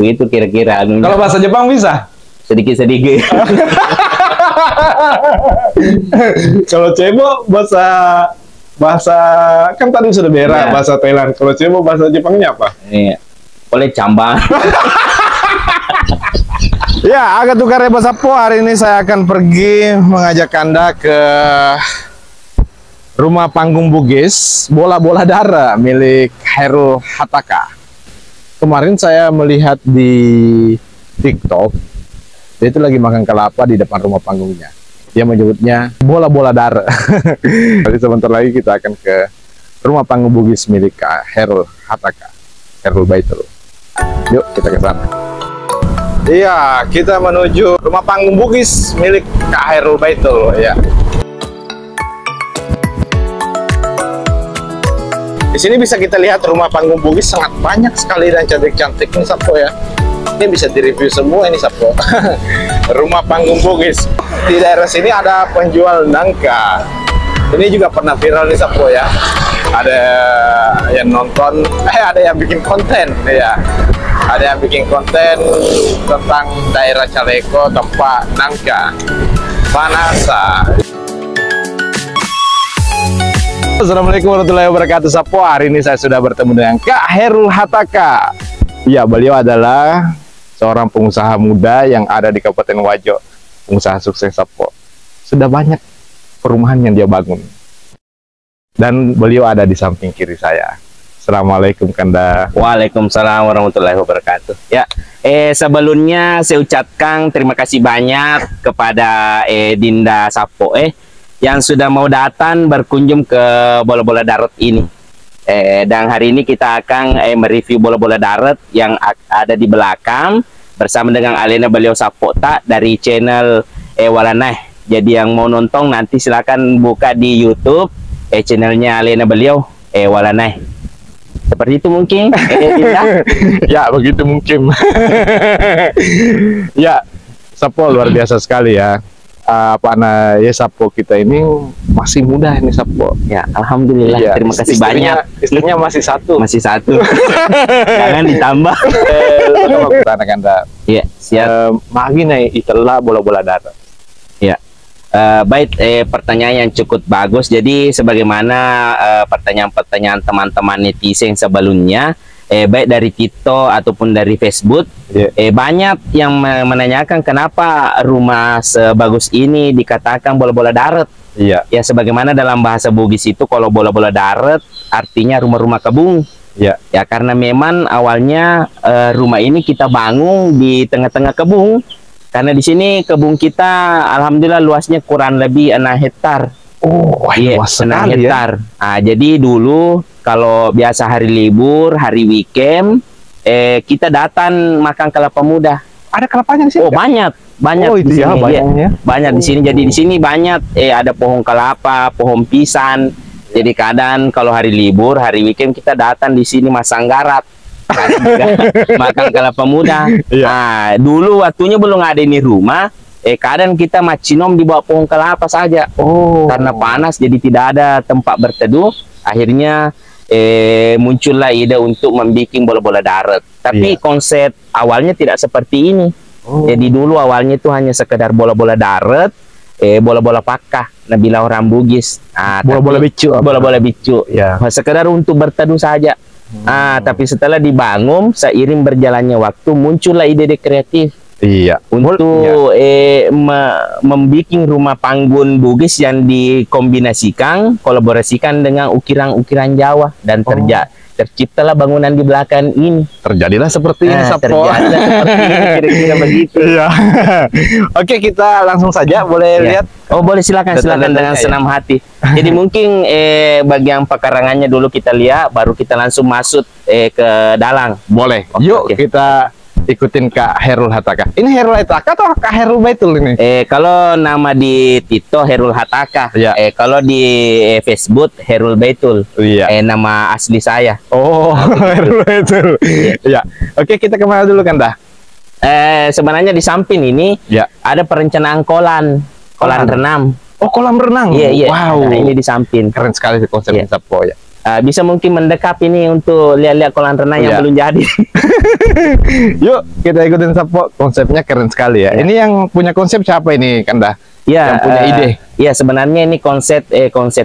Begitu kira-kira. Kalau bahasa Jepang bisa? Sedikit-sedikit. Kalau cebo bahasa kan tadi sudah berak, bahasa Thailand. Kalau cebo bahasa Jepangnya apa? Iya. Oleh cambang. Ya, agak tukar ya bahasa Po. Hari ini saya akan pergi mengajak Anda ke rumah panggung Bugis Bola-Bola Darah milik Khairul Hataka. Kemarin saya melihat di TikTok, dia itu lagi makan kelapa di depan rumah panggungnya. Dia menyebutnya bola-bola darah. Jadi sebentar lagi kita akan ke rumah panggung Bugis milik Khairul Hataka, Khairul Baitul. Yuk kita ke sana. Iya, kita menuju rumah panggung Bugis milik Khairul Baitul. Ya. Di sini bisa kita lihat rumah panggung Bugis sangat banyak sekali dan cantik-cantik nih Sapo ya. Ini bisa direview semua ini Sapo. Rumah panggung Bugis. Di daerah sini ada penjual nangka. Ini juga pernah viral nih Sapo ya. Ada yang nonton, ada yang bikin konten ya. Ada yang bikin konten tentang daerah Caleko tempat nangka. Panasa. Assalamualaikum warahmatullahi wabarakatuh Sapo. Hari ini saya sudah bertemu dengan Kak Khairul Hataka. Ya, beliau adalah seorang pengusaha muda yang ada di Kabupaten Wajo. Pengusaha sukses Sapo. Sudah banyak perumahan yang dia bangun. Dan beliau ada di samping kiri saya. Assalamualaikum Kanda. Waalaikumsalam warahmatullahi wabarakatuh. Ya, sebelumnya saya ucapkan terima kasih banyak kepada Dinda Sapo yang sudah mau datang berkunjung ke Bola-Bola Darat ini. Dan hari ini kita akan mereview bola-bola darat yang ada di belakang bersama dengan Alena beliau Sapota dari channel Walanai. Jadi yang mau nonton nanti silakan buka di YouTube channelnya Alena beliau Walanai. Seperti itu mungkin. Ya, begitu mungkin. Ya, Sapo luar biasa sekali ya. Sapo kita ini masih muda ini Sapo. Ya, alhamdulillah. Ya, terima kasih banyak. Istrinya masih satu. Masih satu. Jangan ditambah. Kanda. Ya, siap. Magina itulah bola-bola darat. Ya. Baik, pertanyaan yang cukup bagus. Jadi sebagaimana pertanyaan-pertanyaan teman-teman netizen sebelumnya, baik dari TikTok ataupun dari Facebook, banyak yang menanyakan kenapa rumah sebagus ini dikatakan bola-bola darat. Ya, sebagaimana dalam bahasa Bugis itu kalau bola-bola darat artinya rumah-rumah kebun. Ya, karena memang awalnya rumah ini kita bangun di tengah-tengah kebun. Karena di sini kebun kita alhamdulillah luasnya kurang lebih 6 hektar. Oh, luas 6 hektar. Nah, jadi dulu kalau biasa hari libur, hari weekend, kita datang makan kelapa muda. Ada kelapanya di sini? Oh, banyak Oh, itu di sini. Ya. Banyak di sini. Jadi di sini banyak ada pohon kelapa, pohon pisang. Jadi kadang kalau hari libur, hari weekend kita datang di sini masang garap. Makan kelapa muda. Nah, dulu waktunya belum ada ini rumah. Kadang kita macinom di bawah pohon kelapa saja. Karena panas jadi tidak ada tempat berteduh. Akhirnya muncullah ide untuk membuat bola-bola darat. Tapi konsep awalnya tidak seperti ini. Jadi dulu awalnya itu hanya sekedar bola-bola darat, bola-bola pakah. Nabila orang Bugis. Bola-bola bicu. Bola-bola bicu. Ya. Sekedar untuk berteduh saja. Tapi setelah dibangun, seiring berjalannya waktu muncullah ide-ide kreatif. Iya. Untuk membuat rumah panggung Bugis yang dikombinasikan, kolaborasikan dengan ukiran-ukiran Jawa dan terciptalah bangunan di belakang ini. Terjadilah seperti ini, Sapo. Terjadilah seperti ini, kira-kira begitu. Iya. Oke, kita langsung saja boleh lihat. Oh, boleh, silakan dengan senang hati. Jadi mungkin bagian pekarangannya dulu kita lihat, baru kita langsung masuk ke dalam. Boleh. Yuk kita ikutin Kak Khairul Hataka. Ini Khairul Hataka atau Kak Khairul Baitul ini? Kalau nama di TikTok Khairul Hataka. Ya. Kalau di Facebook Khairul Baitul. Iya. Nama asli saya. Oh, Khairul Baitul. Ya. Oke, kita kemana dulu Kanda? Sebenarnya di samping ini ada perencanaan kolam renang. Oh, kolam renang. Iya. Wow. Nah, ini di samping. Keren sekali konsepnya Sapo ya. bisa mungkin mendekap ini untuk lihat-lihat kolam renang yang Iya. belum jadi. Yuk kita ikutin Sapo, konsepnya keren sekali ya. Ya. Ini yang punya konsep siapa ini Kanda? Ya, Yang punya ide. Ya, sebenarnya ini konsep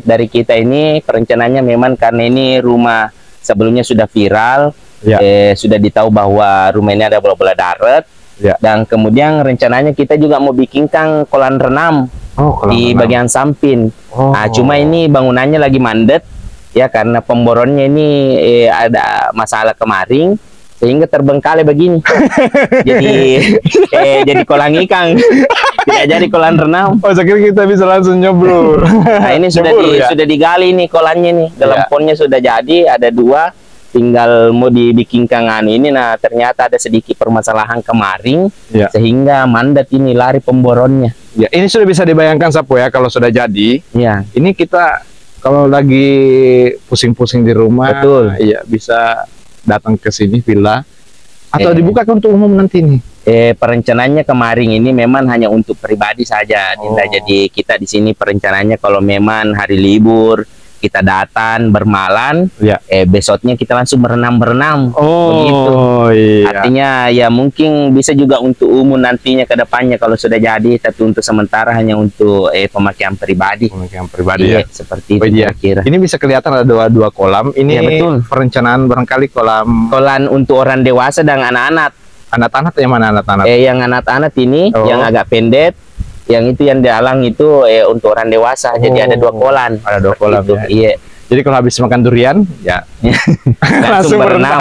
dari kita ini perencanaannya memang karena ini rumah sebelumnya sudah viral, Ya. sudah ditahu bahwa rumah ini ada bola-bola darat, Ya. dan kemudian rencananya kita juga mau bikinkan kolam renang Oh, kolam di renang. bagian samping. Oh. Nah, cuma ini bangunannya lagi mandet ya karena pemboronnya ini ada masalah kemarin sehingga terbengkalai begini. jadi kolam ikan. Tidak jadi kolam renang. Oh, saya kira kita bisa langsung nyebrur. Nah, ini Nyebur, ya? sudah digali nih kolamnya nih. Dalam Ya. ponnya sudah jadi, ada 2, tinggal mau dibikinkan ini. Nah, ternyata ada sedikit permasalahan kemarin Ya. sehingga mandat ini lari pemboronnya. Ya, ini sudah bisa dibayangkan Sapo ya kalau sudah jadi. Ya. Ini kita kalau lagi pusing-pusing di rumah, Betul. iya bisa datang ke sini villa atau Eh. dibuka untuk umum nanti nih. Perencanaannya kemarin ini memang hanya untuk pribadi saja, Dinda. Oh. Jadi kita di sini perencanaannya kalau memang hari libur kita datang bermalam, Ya. besoknya kita langsung berenang-berenang. Begitu. Oh iya. Artinya ya mungkin bisa juga untuk umum nantinya ke depannya kalau sudah jadi, tapi untuk sementara hanya untuk pemakaian pribadi. Yang pribadi Iya, ya. seperti Oh itu iya. kira-kira. Ini bisa kelihatan ada dua kolam. Ini Iya, betul. perencanaan barangkali kolam Kolam untuk orang dewasa dan anak-anak. anak-anak yang mana anak-anak? Yang anak-anak ini Oh. yang agak pendek, yang itu yang dalang itu untuk orang dewasa. Jadi ada 2 kolam. Ada 2 Seperti kolam itu. ya. Iya. Jadi kalau habis makan durian, ya Langsung berenang.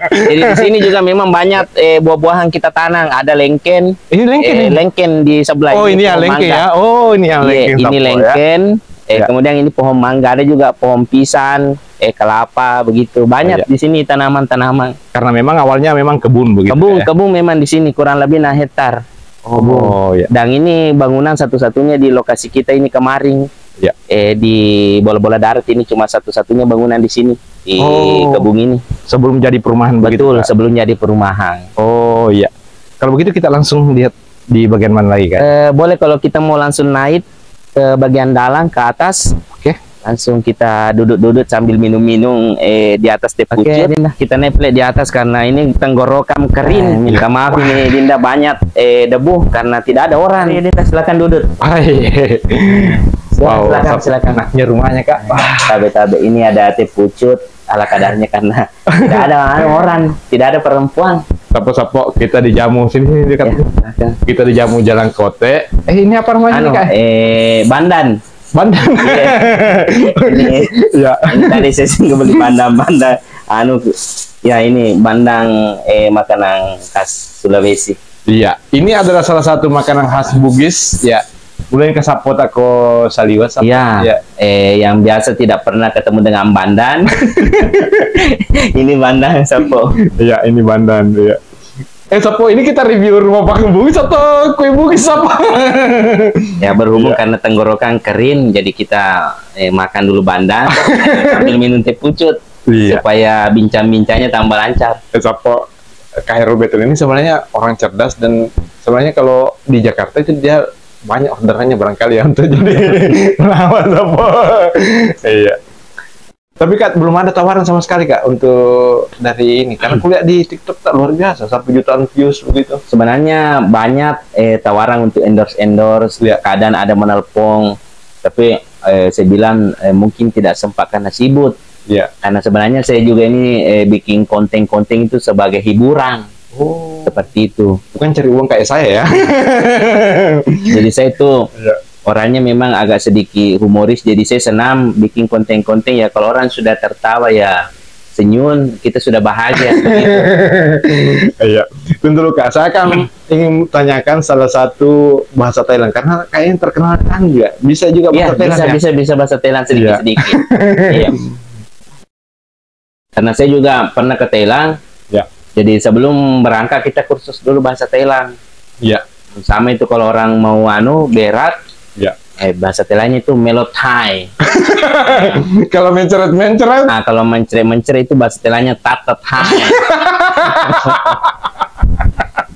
Jadi di sini juga memang banyak buah-buahan kita tanam. Ada lengken, Ini lengken. ini? lengken di sebelah. Oh, ini yang pohon lengken mangga. ya. Oh, ini yang Iya, lengken. ini Sapo, ya. lengken. Ya. Kemudian ini pohon mangga, ada juga pohon pisang, kelapa, begitu. Banyak Oh, iya. di sini tanaman-tanaman. Karena memang awalnya memang kebun begitu. ya? Kebun memang di sini kurang lebih 6 hektar. Oh, ya. Dan ini bangunan satu-satunya di lokasi kita ini kemarin. Ya. Di bola-bola darat ini cuma satu-satunya bangunan di sini di Oh. kebun ini. Sebelum jadi perumahan begitu. Betul, Kak? sebelum jadi perumahan. Oh, iya. Kalau begitu kita langsung lihat di bagian mana lagi, kan? Boleh kalau kita mau langsung naik ke bagian dalam ke atas. Oke. Langsung kita duduk-duduk sambil minum-minum di atas teh Oke, pucuk. Kita neplek di atas karena ini tenggorokan kering. Minta maaf ini Dinda banyak debu karena tidak ada orang. Dinda silakan duduk. Hai. Wow, silakan. enaknya rumahnya, Kak. Tabe-tabe ini ada teh pucuk ala kadarnya karena tidak ada orang, tidak ada perempuan. Sapo-sapo kita dijamu sini dekat. Ya, silakan. Kita dijamu Jalan Kote. Ini apa namanya nih, Kak? Bandan. Bandan. Ini, Ya. ini tadi saya singgah beli bandang-bandang. Ya ini bandang makanan khas Sulawesi. Iya, ini adalah salah satu makanan khas Bugis. Ya. Mulai ke Sapo tako saliwa. Sapo. Iya. Ya. Yang biasa tidak pernah ketemu dengan bandan. Ini bandang Sapo. Iya, ini Bandan. Ya. Sapo, ini kita review rumah Pak Bugis atau kue Bugis, Sapo? Ya berhubung Iya. karena tenggorokan kering, jadi kita makan dulu bandang sambil minum teh pucuk Iya. supaya bincang-bincangnya tambah lancar. Sapo, Khairul Betul ini sebenarnya orang cerdas dan sebenarnya kalau di Jakarta itu dia banyak orderannya barangkali ya untuk jadi perawat Sapo. Iya. Tapi Kak, belum ada tawaran sama sekali Kak untuk dari ini. Karena aku lihat di TikTok tak luar biasa, sampai jutaan views begitu. Sebenarnya banyak tawaran untuk endorse, Ya. kadang ada menelpon, tapi saya bilang mungkin tidak sempat karena sibuk. Iya. Karena sebenarnya saya juga ini bikin konten-konten itu sebagai hiburan, Oh, seperti itu. bukan cari uang kayak saya ya. Jadi saya itu Iya. orangnya memang agak sedikit humoris, jadi saya senang bikin konten-konten ya. Kalau orang sudah tertawa ya senyum, kita sudah bahagia. Begitu. Iya. Tunggu dulu Kak, saya akan ingin tanyakan salah satu bahasa Thailand karena kayaknya terkenal kan juga. Bisa juga Iya, bahasa Thailand ya? bisa bahasa Thailand sedikit-sedikit. Iya. Karena saya juga pernah ke Thailand. Ya. Jadi sebelum berangkat kita kursus dulu bahasa Thailand. Iya. Sama itu kalau orang mau berat, Iya. bahasa Thailandnya itu Melo Thai. Kalau menceret-menceret. Nah, kalau mencret itu bahasa Thailandnya Tatat Thai.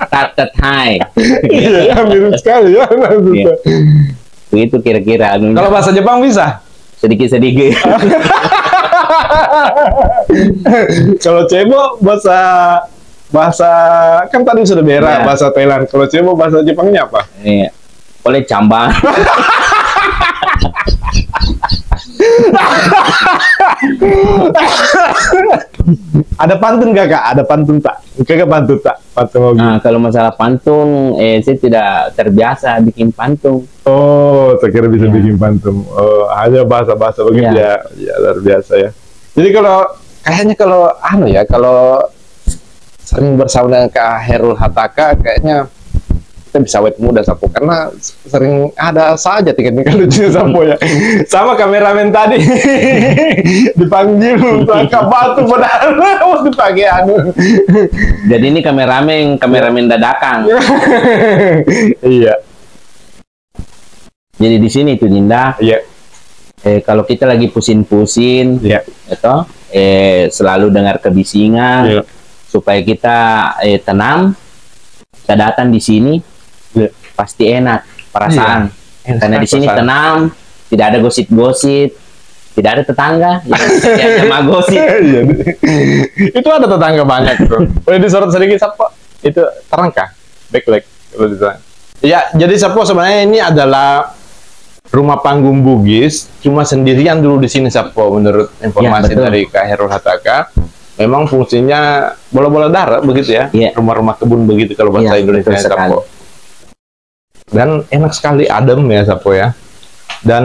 Tatat Thai. Iya, mirip sekali ya. Iya. Begitu kira-kira. Kalau bahasa Jepang bisa? Sedikit-sedikit. Kalau cebo bahasa bahasa kan tadi sudah berak, Ya. bahasa Thailand. Kalau cebo bahasa Jepangnya apa? Oleh cambang. Ada pantun gak kak? Ada pantun tak? Kagak pantun tak? Pantun lagi. Nah, kalau masalah pantun, saya tidak terbiasa bikin pantun. Oh, saya kira bisa Ya. bikin pantun. Oh, hanya bahasa-bahasa begitu ya. Ya. Ya, luar biasa ya. Jadi kalau kayaknya kalau anu ya, kalau sering bersama dengan Kak Herul Hataka, kayaknya kita bisa awet muda Sapo, karena sering ada saja tingkat-tingkat lucu Sapo ya. Sama kameramen tadi dipanggil tangkap batu padahal harus dipakai anu. Jadi ini kameramen dadakan. Iya, Jadi di sini itu Dinda, iya, kalau kita lagi pusing-pusing, iya. itu selalu dengar kebisingan Iya. supaya kita tenang. Kita datang di sini, Iya. pasti enak perasaan. Enak Karena di sini perasaan. tenang, tidak ada gosip-gosip, tidak ada tetangga yang sama gosip. Iya. Itu ada tetangga banyak tuh. Boleh disorot sedikit Sapo? Itu terangkah? Backlight kalau disana. Ya, jadi Sapo sebenarnya ini adalah rumah panggung Bugis, cuma sendirian dulu di sini Sapo, menurut informasi betul. dari Kak Herul Hataka. Memang fungsinya bola-bola darat begitu ya, Iya. rumah-rumah kebun begitu kalau bahasa Iya, Indonesia betul sekali. Sapo. Dan enak sekali, adem ya Sapo ya. Dan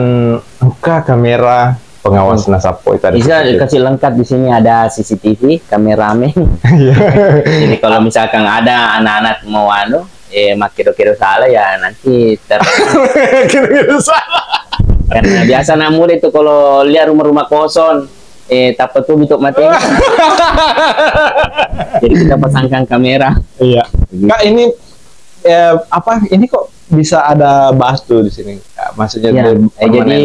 buka kamera pengawas Sapo itu ada. Bisa dikasih lengkap di sini ada CCTV, kameramen. Iya. Jadi kalau misalkan ada anak-anak mau kira-kira salah ya nanti Kira-kira salah. karena biasa anak muda itu kalau lihat rumah-rumah kosong tak tuh untuk mati. Jadi kita pasangkan kamera. Iya. Kak ini apa? Ini kok bisa ada batu di sini? Kak? Maksudnya Ya, permanen. jadi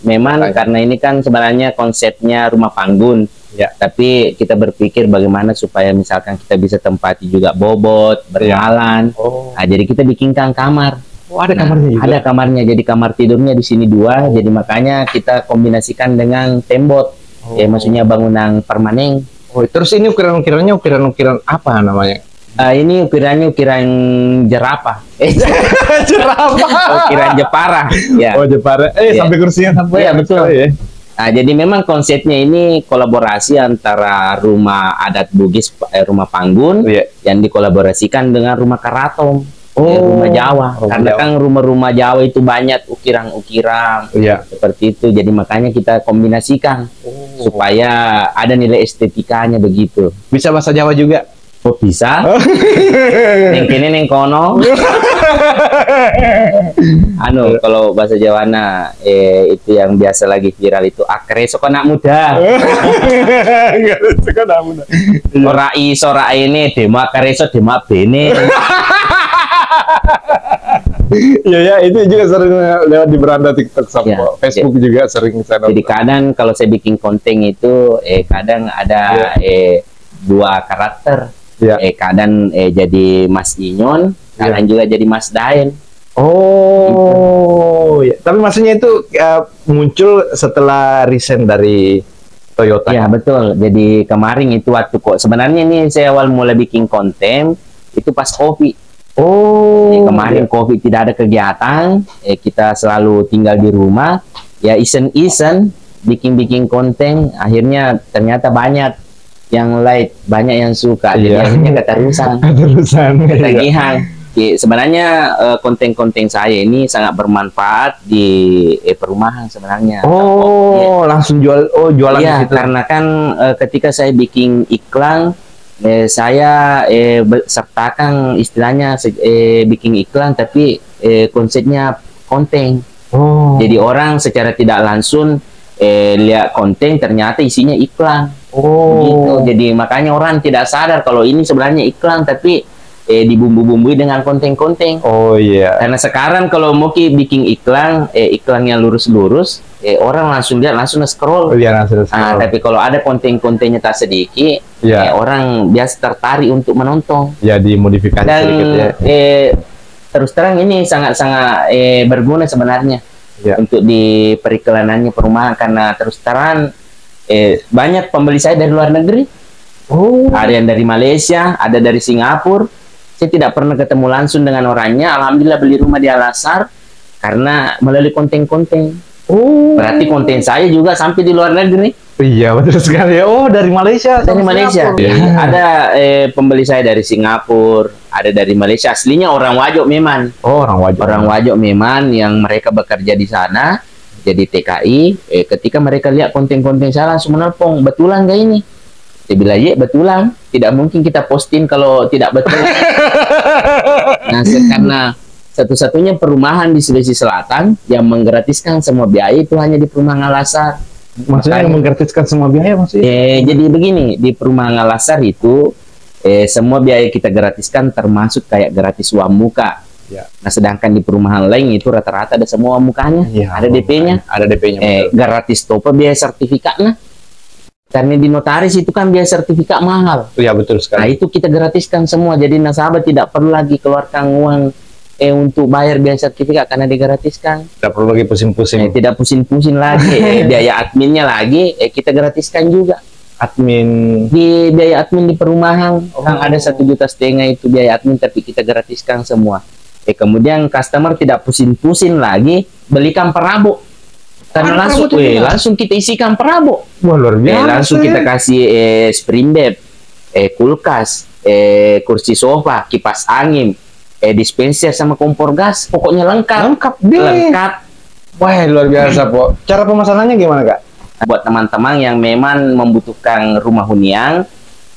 memang Makanya. karena ini kan sebenarnya konsepnya rumah panggung. Ya. Tapi kita berpikir bagaimana supaya misalkan kita bisa tempati juga bobot, berjalan. Oh. Nah, jadi kita bikinkan kamar. Oh, ada Nah, kamarnya juga. ada kamarnya. Jadi kamar tidurnya di sini dua. Jadi makanya kita kombinasikan dengan tembok. Oh. Maksudnya bangunan permanen. Oh, terus ini ukiran-ukirannya ukiran-ukiran apa namanya? Ini ukirannya ukiran jerapah. Jerapah. Ukiran Jepara. Ya. Oh, Jepara. Iya. Sampai kursinya sampai Iya, betul. ya. Nah, jadi memang konsepnya ini kolaborasi antara rumah adat Bugis, rumah Panggun, Iya. yang dikolaborasikan dengan rumah Karaton, Oh, rumah Jawa. rumah Karena Jawa. kan rumah-rumah Jawa itu banyak ukiran-ukiran Iya. seperti itu. Jadi makanya kita kombinasikan supaya ada nilai estetikanya begitu. Bisa bahasa Jawa juga. Oh bisa? Neng kene neng kono. Anu kalau bahasa Jawana itu yang biasa lagi viral itu akre sok anak muda. Enggak suka namun. Ora iso ora ini demo akre sok demo bene. Iya ya, itu juga sering lewat di beranda TikTok Sapo. Ya. Facebook juga sering saya Jadi nonton. kadang kalau saya bikin konten itu kadang ada dua karakter. Iya. Kadang jadi Mas Inyon, kadang juga jadi Mas Daen. Oh, ya. Tapi maksudnya itu muncul setelah resign dari Toyota. Ya betul. Jadi kemarin itu waktu kok sebenarnya ini saya awal mulai bikin konten itu pas COVID. Oh, Jadi kemarin COVID tidak ada kegiatan, kita selalu tinggal di rumah. Ya iseng-iseng bikin konten, akhirnya ternyata banyak yang like, banyak yang suka. Jadi Iya. akhirnya keterusan, terusan. ketagihan. Sebenarnya konten-konten saya ini sangat bermanfaat di perumahan sebenarnya. Oh, langsung jualan Iya, di situ. karena kan ketika saya bikin iklan, saya sertakan istilahnya bikin iklan, tapi konsepnya konten. Oh. Jadi orang secara tidak langsung lihat konten ternyata isinya iklan. Gitu. Jadi makanya orang tidak sadar kalau ini sebenarnya iklan, tapi dibumbu-bumbui dengan konten-konten. Oh iya. Karena sekarang kalau mau bikin iklan, iklannya lurus-lurus, orang langsung lihat, langsung scroll. Iya, langsung. Tapi kalau ada konten-kontennya tak sedikit, Iya. orang biasa tertarik untuk menonton. Ya dimodifikasi Dan sedikit ya. terus terang ini sangat-sangat berguna sebenarnya Iya. untuk di periklanannya perumahan, karena terus terang banyak pembeli saya dari luar negeri. Oh. Ada yang dari Malaysia, ada dari Singapura. Saya tidak pernah ketemu langsung dengan orangnya. Alhamdulillah beli rumah di Al-Azhar karena melalui konten-konten. Oh. Berarti konten saya juga sampai di luar negeri. Iya, betul sekali ya. Oh, dari Malaysia. Dari sama Malaysia. Singapura. Ya. Ada pembeli saya dari Singapura, ada dari Malaysia. Aslinya orang Wajok memang. Oh, orang wajib. Orang Wajok memang yang mereka bekerja di sana. Jadi TKI. Ketika mereka lihat konten-konten saya langsung menelpon, betulan gak ini? Saya bilang, iya betulan. Tidak mungkin kita posting kalau tidak betul. Nah, karena satu-satunya perumahan di Sulawesi Selatan yang menggratiskan semua biaya itu hanya di perumahan Al-Azhar. Maksudnya yang menggratiskan semua biaya maksudnya? Jadi begini, di perumahan Al-Azhar itu semua biaya kita gratiskan termasuk kayak gratis uang muka. Ya. Nah, sedangkan di perumahan lain itu rata-rata ada semua uang mukanya, Ya, ada DP-nya. Ada DP-nya. Gratis topa biaya sertifikatnya. Karena di notaris itu kan biaya sertifikat mahal. Iya, betul Nah, sekali. itu kita gratiskan semua. Jadi nasabah tidak perlu lagi keluarkan uang untuk bayar biaya sertifikat karena digratiskan. Tidak perlu lagi pusing-pusing. Tidak pusing-pusing lagi. Biaya adminnya lagi kita gratiskan juga. Admin. Di biaya admin di perumahan kan ada 1,5 juta itu biaya admin, tapi kita gratiskan semua. Kemudian customer tidak pusing-pusing lagi belikan perabot. Karena langsung langsung kita isikan perabot. Wah, luar biasa. Langsung kita kasih spring bed, kulkas, kursi sofa, kipas angin, dispenser sama kompor gas. Pokoknya lengkap. Lengkap deh. Lengkap. Wah, luar biasa, Po. Cara pemesanannya gimana, Kak? Buat teman-teman yang memang membutuhkan rumah hunian,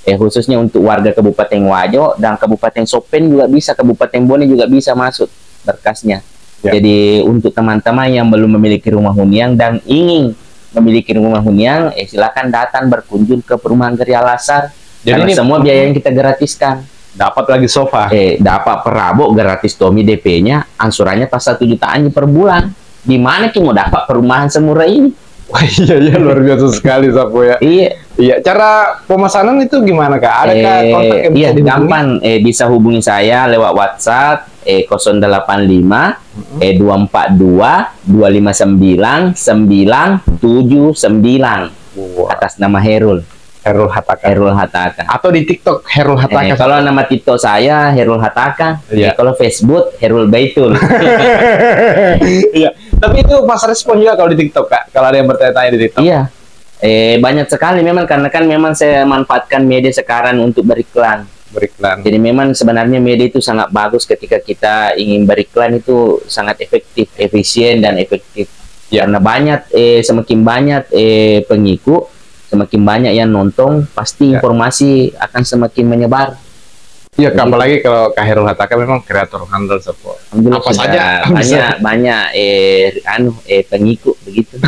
khususnya untuk warga Kabupaten Wajo dan Kabupaten Sopen juga bisa, Kabupaten Bone juga bisa masuk berkasnya. Ya. Jadi untuk teman-teman yang belum memiliki rumah hunian dan ingin memiliki rumah hunian, silakan datang berkunjung ke perumahan Geri Al-Azhar. Jadi semua biaya yang kita gratiskan. Dapat lagi sofa. Dapat perabot gratis Tommy DP-nya, angsurannya pas 1 jutaan per bulan. Di mana kita mau dapat perumahan semurah ini? Wah, iya luar biasa sekali, Sapo ya. Iya. Cara pemesanan itu gimana, Kak? Adakah kontak yang bisa dihubungi? Gampang. Bisa hubungi saya lewat WhatsApp 085 242 259 979 atas nama Herul Hataka. Atau di TikTok Herul Hataka. Kalau nama TikTok saya Herul Hataka. Kalau Facebook Herul Baitul. Iya. Tapi itu pas respon juga kalau di TikTok, Kak. Kalau ada yang bertanya-tanya di TikTok. Iya. Banyak sekali memang, karena kan memang saya manfaatkan media sekarang untuk beriklan. Jadi memang sebenarnya media itu sangat bagus ketika kita ingin beriklan, itu sangat efektif, efisien dan efektif. Karena banyak semakin banyak pengikut, semakin banyak yang nonton, pasti informasi akan semakin menyebar. Iya, apalagi kalau Kak Herul Hataka memang kreator handal support. Apa saja banyak pengikut begitu.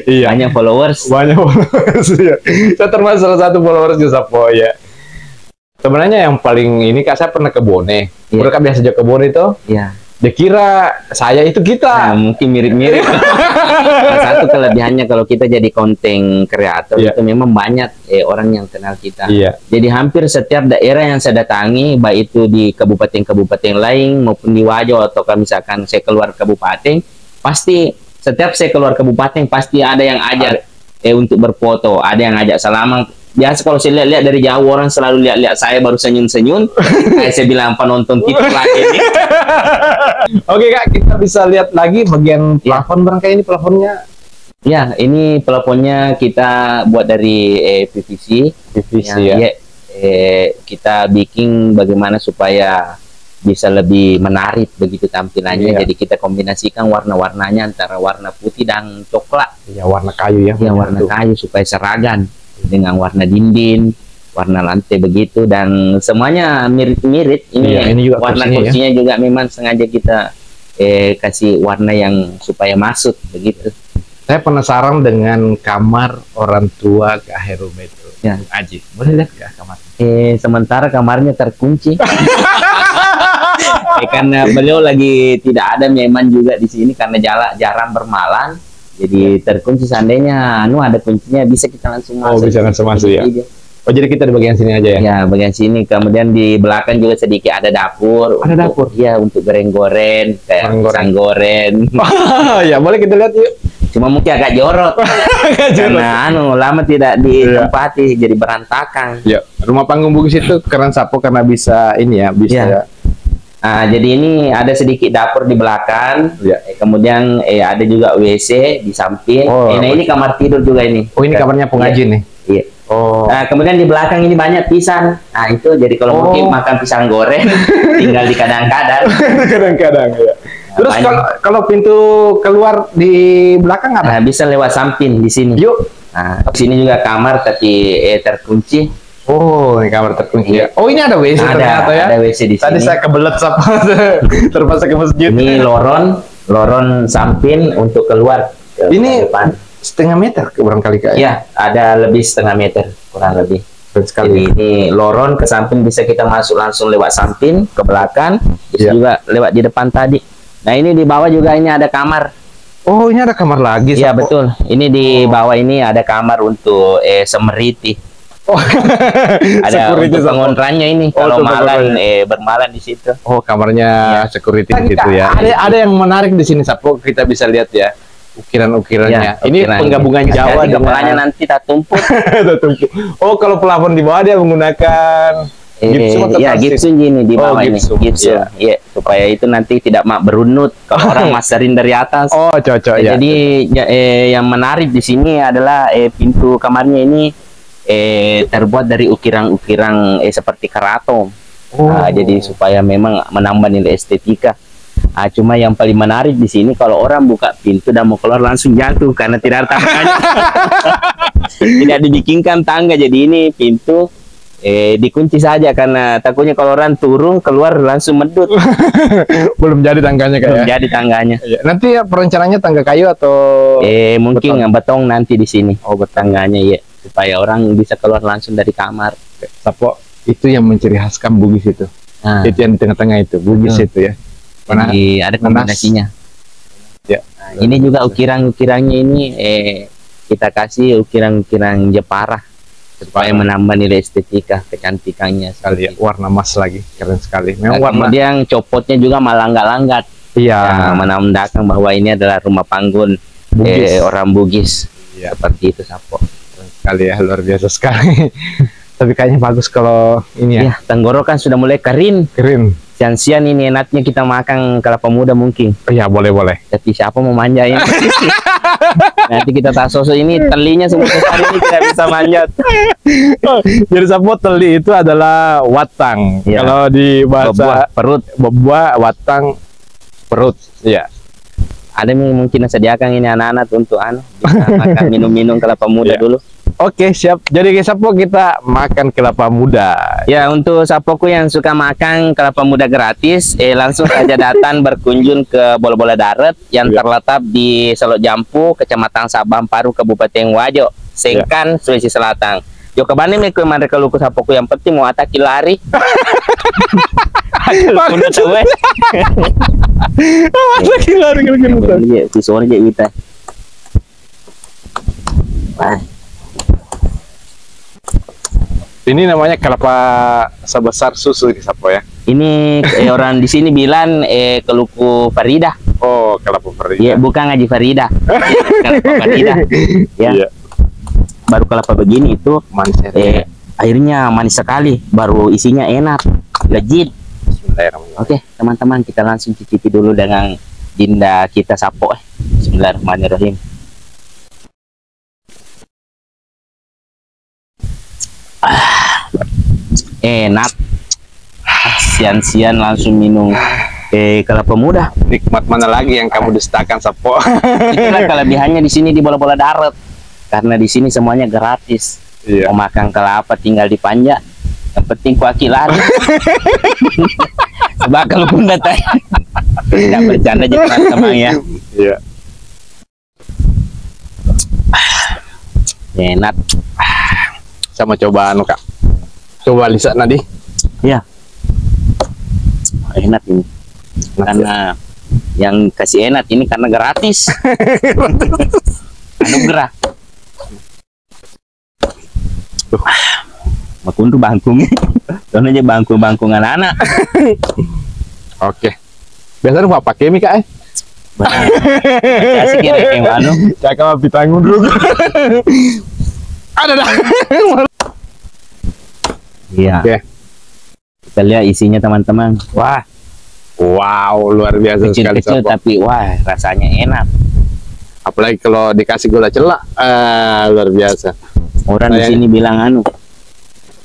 Iya. Banyak followers. Ya. Saya termasuk salah satu followers di Sapo ya. Sebenarnya yang paling ini, Kak, saya pernah ke Bone. Mereka biasa aja ke Bone itu. Iya. Dia kira saya itu kita. Nah, mungkin mirip-mirip. Satu kelebihannya kalau kita jadi konten kreator itu memang banyak orang yang kenal kita. Jadi hampir setiap daerah yang saya datangi, baik itu di kabupaten-kabupaten lain maupun di Wajo, atau misalkan saya keluar kabupaten, pasti setiap saya keluar kabupaten pasti ada yang ajak untuk berfoto, ada yang ajak salaman. Biasa kalau saya lihat dari jauh, orang selalu lihat saya baru senyum-senyum. Saya bilang penonton kita lagi ini. Oke, Kak, kita bisa lihat lagi bagian plafon barangkali ini plafonnya. Ya, ini plafonnya kita buat dari PVC. Kita bikin bagaimana supaya bisa lebih menarik begitu tampilannya. Jadi kita kombinasikan warna-warnanya antara warna putih dan coklat. Ya, warna kayu ya. Ya, warna kayu supaya seragam dengan warna dinding, warna lantai begitu, dan semuanya mirip-mirip. Ini juga warna kursinya juga memang sengaja kita kasih warna yang supaya masuk begitu. Saya penasaran dengan kamar orang tua Kak Herul Baitul. Ya, Aji, boleh lihat nggak kamar? Sementara kamarnya terkunci. Karena beliau lagi tidak ada memang juga di sini karena jarang bermalam. Jadi terkunci, seandainya ada kuncinya bisa kita langsung masuk. Oh, bisa langsung masuk ya. Oh, jadi kita di bagian sini aja ya? Ya, bagian sini. Kemudian di belakang juga sedikit ada dapur. Ada dapur? Iya, untuk goreng-goreng, kayak pisang goreng. Ya, boleh kita lihat yuk. Cuma mungkin agak jorok. Karena lama tidak ditempati, jadi berantakan. Ya, rumah panggung Bugis itu keren Sapo karena bisa ini ya, bisa. Ya. Nah, jadi ini ada sedikit dapur di belakang. Ya. Kemudian ada juga WC di samping. Nah, ini kamar tidur juga ini. Oh, ini kamarnya pengrajin nih. Iya. Oh. Nah, kemudian di belakang ini banyak pisang. Nah, itu jadi kalau mungkin makan pisang goreng tinggal di kadang-kadang. Kadang-kadang ya. Terus kalau pintu keluar di belakang apa? Nah, bisa lewat samping di sini. Yuk. Nah, di sini juga kamar tapi terkunci. Oh, ini kamar terkunci ya. Oh, ini ada WC ternyata ya. Ada WC di sini. Tadi saya kebelet terpaksa ke masjid. Ini lorong samping untuk keluar. Ini depan. Setengah meter barangkali Kak? Iya, ada lebih setengah meter kurang lebih. Sekali. Jadi ini lorong ke samping bisa kita masuk langsung lewat samping ke belakang, bisa juga lewat di depan tadi. Nah, ini di bawah juga ini ada kamar. Oh, ini ada kamar lagi. Iya, betul. Ini di bawah ini ada kamar untuk security. Oh. Ada untuk pengontrannya ini kalau malam bermalam di situ. Oh, kamarnya security di situ ya. Ada yang menarik di sini Sapo, kita bisa lihat ya. Ukiran-ukirannya. Ini penggabungan Jawa dengan kepalanya nanti tak tumpuk. Oh, kalau plafon di bawah dia menggunakan gipsum. Ya, gipsum gini di bawah ini. Gipsum. Ya, supaya itu nanti tidak berunut kalau orang masterin dari atas. Oh, cocok ya. Jadi yang menarik di sini adalah pintu kamarnya ini terbuat dari ukiran-ukiran seperti keraton. Jadi supaya memang menambah nilai estetika. Cuma yang paling menarik di sini kalau orang buka pintu dan mau keluar langsung jatuh karena tidak ada tangganya. Tidak dibikinkan tangga, jadi ini pintu dikunci saja karena takutnya kalau orang turun keluar langsung medut. Belum jadi tangganya Kak. Belum jadi tangganya. Nanti perencanaannya tangga kayu atau mungkin beton nanti di sini. Oh, tangganya ya, supaya orang bisa keluar langsung dari kamar. Sapo, itu yang menciri khaskan Bugis itu. Itu yang di tengah-tengah itu, Bugis itu ya. Jadi ada kombinasinya. Ya. Nah, ini juga ukiran-ukirannya ini kita kasih ukiran-ukiran Jepara supaya menambah nilai estetika, kecantikannya sekali. Warna emas lagi, keren sekali. Memang kemudian copotnya juga malanggat-langgat. Iya. Menandakan bahwa ini adalah rumah panggung orang Bugis. Iya. Seperti itu Sapo. Keren sekali ya, luar biasa sekali. Tapi kayaknya bagus kalau ini ya. Tenggorokan sudah mulai kering. Siang-siang ini enaknya kita makan kelapa muda mungkin. Iya, boleh. Tapi siapa mau manjain? Nanti kita tak sosok ini telinya semua besar ini tidak bisa manjat. Jadi Sapo, teli itu adalah watang. Ya. Kalau di bahasa perut, bobua, watang, perut. Iya. Ada mungkin sediakan ini anak-anak untuk bisa makan minum-minum kelapa muda dulu. Oke, siap. Jadi Sapo, kita makan kelapa muda. Ya, untuk Sapoku yang suka makan kelapa muda gratis, langsung saja datang berkunjung ke Bola-Bola Darat yang terletak di Selok Jampu, Kecamatan Sabang Paru, Kabupaten Wajo, Sengkan, Sulawesi Selatan. Yo kebani mereka mereka luku Sapoku yang penting mau ataki lari. Udah tahu. Ataki lari kan. Iya, pisaunya jadi kita. Ini namanya kelapa sebesar susu di Sapo ya. Ini orang di sini bilang keluku Farida. Oh, kelapa Farida. Iya, bukan Haji Farida. Kelapa Farida. Ya. Baru kelapa begini itu manis. Airnya manis sekali, baru isinya enak, legit. Bismillahirrahmanirrahim. Oke, teman-teman, kita langsung cicipi dulu dengan Dinda kita Sapo. Bismillahirrahmanirrahim. Enak. Sian-sian langsung minum kelapa muda. Nikmat mana lagi yang kamu dustakan Sapo? Itulah kelebihannya di sini di Bola-Bola Darat. Karena di sini semuanya gratis. Mau makan kelapa tinggal dipanjat. Yang penting kuaki lari. Sebab kalau pun datang tidak bercanda aja teman-teman ya. Iya. Enak. Sama coba Kak. Coba Lisa nanti. Iya. Enak ini. Karena yang kasih enak ini karena gratis. Anugerah. Makundu bangkung. Soalnya bangkung anak-anak. Oke. Biasanya Pak pakai mi Kak Asik ya yang anu. Cakap api tanggung dulu. Ada dah. Iya. Oke. Kita lihat isinya teman-teman. Wah, Wow, luar biasa sekali. kecil-kecil Sapo. tapi wah rasanya enak. Apalagi kalau dikasih gula celak, luar biasa. Orang di Sayang. sini bilang anu,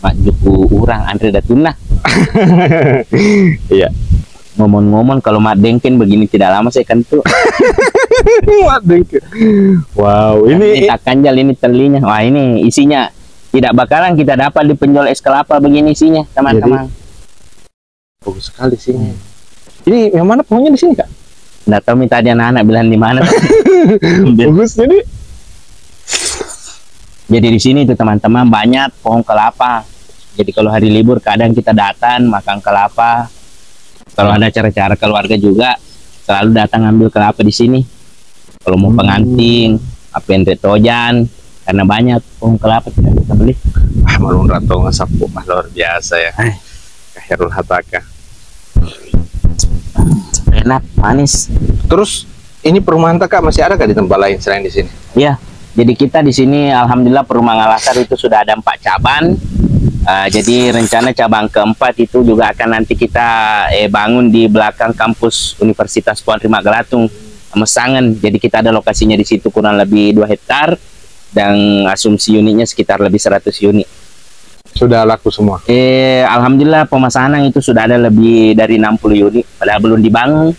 Mak Juku urang Andre Datuna. Iya. Ngomong-ngomong kalau Mak Dengken begini tidak lama saya kan tuh. Wow, Ini ini tak kanjal ini telinya. Wah ini isinya tidak bakalan kita dapat di penjual es kelapa begini isinya teman-teman. bagus sekali sih. Ini yang mana pohonnya di sini, Kak? Nggak tahu minta dia anak bilang di mana. Bagus jadi. Jadi di sini tuh teman-teman banyak pohon kelapa. Jadi kalau hari libur kadang kita datang makan kelapa. Kalau ada acara-acara keluarga juga selalu datang ambil kelapa di sini. Kalau mau pengantin, apa yang tojan, karena banyak pohon kelapa kita bisa beli. Malun Rato ngasapu mah luar biasa ya. Khairul Hataka. Enak, manis. Terus ini perumahan Kak masih ada di tempat lain selain di sini? Iya. Jadi kita di sini alhamdulillah perumahan Alasar itu sudah ada 4 cabang. Jadi rencana cabang keempat itu juga akan nanti kita bangun di belakang kampus Universitas Puan Rima Galatung, Mesangen. Jadi kita ada lokasinya di situ kurang lebih 2 hektar dan asumsi unitnya sekitar lebih 100 unit. Sudah laku semua. Alhamdulillah pemasanan itu sudah ada lebih dari 60 unit, padahal belum dibangun.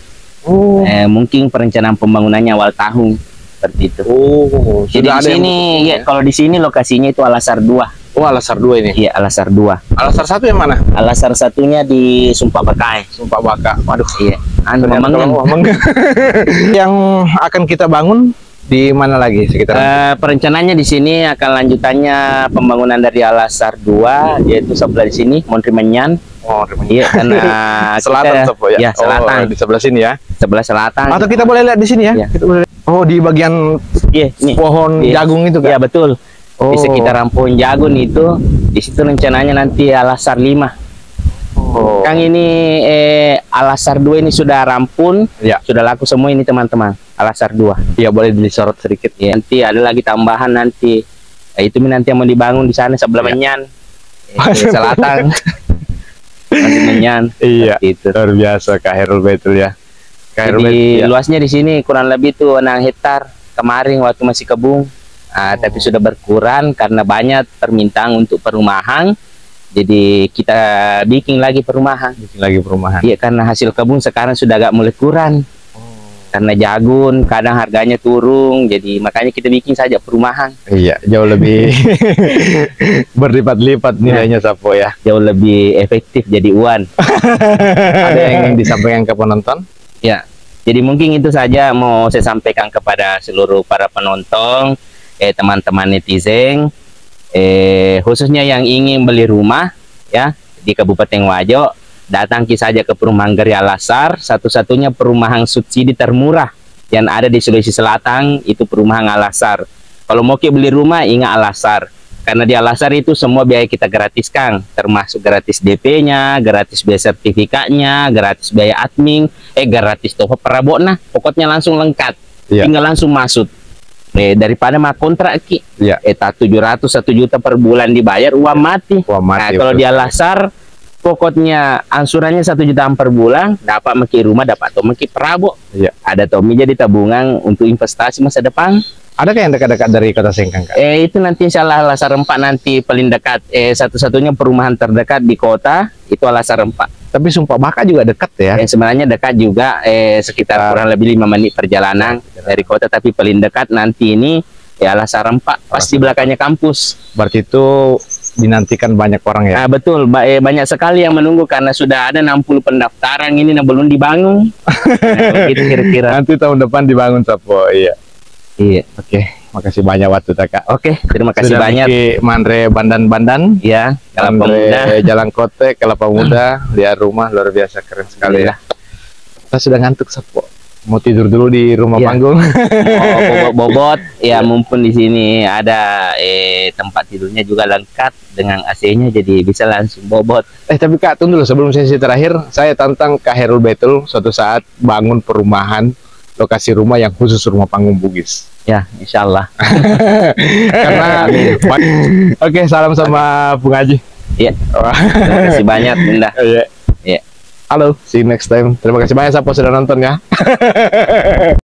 Mungkin perencanaan pembangunannya awal tahun seperti itu. Jadi di sini ya, kalau di sini lokasinya itu Alasar 2. Oh, Alasar 2 ini. Iya, Alasar 2. Alasar 1 yang mana? Alasar satunya di Sumpah Bekai. Sumpah Baka. Waduh. Iya. Anu Ternyata Memengen. kalau Memengen. Yang akan kita bangun di mana lagi sekitar? Perencanaannya di sini akan lanjutannya pembangunan dari Alasar 2 yaitu sebelah di sini Montrimenyan. Oh, Iya, karena selatan Sopo ya. Ya, selatan. Oh, di sebelah sini ya. Sebelah selatan. Atau kita boleh lihat di sini ya. Iya. Kita boleh. Oh, di bagian Iya, nih. pohon Iya. jagung itu Iya, kan. betul. Di Oh. sekitaran pohon jagung itu, di situ rencananya nanti Alasar 5. Oh. Kang ini Alasar 2 ini sudah rampung, Ya. sudah laku semua ini teman-teman. Alasar 2. Iya, boleh disorot sedikit. Ya, nanti ada lagi tambahan nanti. Itu nanti yang mau dibangun di sana sebelah Ya. Menyan. Selatan. Nanti Menyan. Iya. Itu. Luar biasa Kak Herul betul ya. Kak Herul Jadi ya. luasnya di sini kurang lebih tuh 6 hektar kemarin waktu masih kebun. Tapi sudah berkurang karena banyak permintaan untuk perumahan. Jadi kita bikin lagi perumahan. Bikin lagi perumahan. Iya, karena hasil kebun sekarang sudah agak mulai kurang. Karena jagung kadang harganya turun, jadi makanya kita bikin saja perumahan. Iya, jauh lebih berlipat-lipat nilainya Sapo ya. Jauh lebih efektif jadi uan. Ada yang ingin disampaikan ke penonton? Ya, jadi mungkin itu saja mau saya sampaikan kepada seluruh para penonton, teman-teman netizen, khususnya yang ingin beli rumah ya di Kabupaten Wajo, datang saja ke perumahan Geri Alasar, satu-satunya perumahan subsidi termurah yang ada di Sulawesi Selatan itu perumahan Alasar. Kalau mau beli rumah ingat Alasar, karena di Alasar itu semua biaya kita gratiskan, termasuk gratis DP-nya, gratis biaya sertifikatnya, gratis biaya admin, gratis toko perabotnya, pokoknya langsung lengkap, tinggal langsung masuk. Daripada mah kontrak ki, 700 1 juta per bulan dibayar uang mati. Nah, kalau di Alasar pokoknya angsurannya 1 juta per bulan, dapat meki rumah, dapat atau meki perabot. Ada Tommy jadi tabungan untuk investasi masa depan. Ada yang dekat-dekat dari Kota Sengkang, Kak? Itu nanti insya Allah Alasar 4 nanti paling dekat. Satu-satunya perumahan terdekat di kota itu Alasar 4. Tapi Sumpah Baka juga dekat ya? Sebenarnya dekat juga, sekitar kurang lebih 5 menit perjalanan dari kota, tapi paling dekat nanti ini ya Alasar 4, pas di belakangnya kampus. Berarti itu dinantikan banyak orang ya? Betul, banyak sekali yang menunggu karena sudah ada 60 pendaftaran ini belum dibangun. Gitu kira-kira. Nanti tahun depan dibangun Sapo, iya. Iya. Oke, makasih banyak waktu Kak. Oke, terima kasih Sudah banyak. Mandre Bandan-Bandan. Ya, Kelapa Muda. Jalan Kote, Kelapa Muda, lihat rumah luar biasa keren sekali ya. Kita sudah ngantuk Sapo. Mau tidur dulu di rumah panggung. Mau bobot ya, mumpun di sini ada tempat tidurnya juga lengkap dengan AC-nya, jadi bisa langsung bobot. Tapi Kak, tunggu dulu sebelum sesi terakhir, saya tantang Kak Herul betul suatu saat bangun perumahan lokasi rumah yang khusus rumah panggung Bugis. Ya, insya Allah. Karena oke, salam sama Bung Haji. Iya. Terima kasih banyak, Bunda. Iya. Iya. Halo, see you next time. Terima kasih banyak Sapo sudah nonton ya.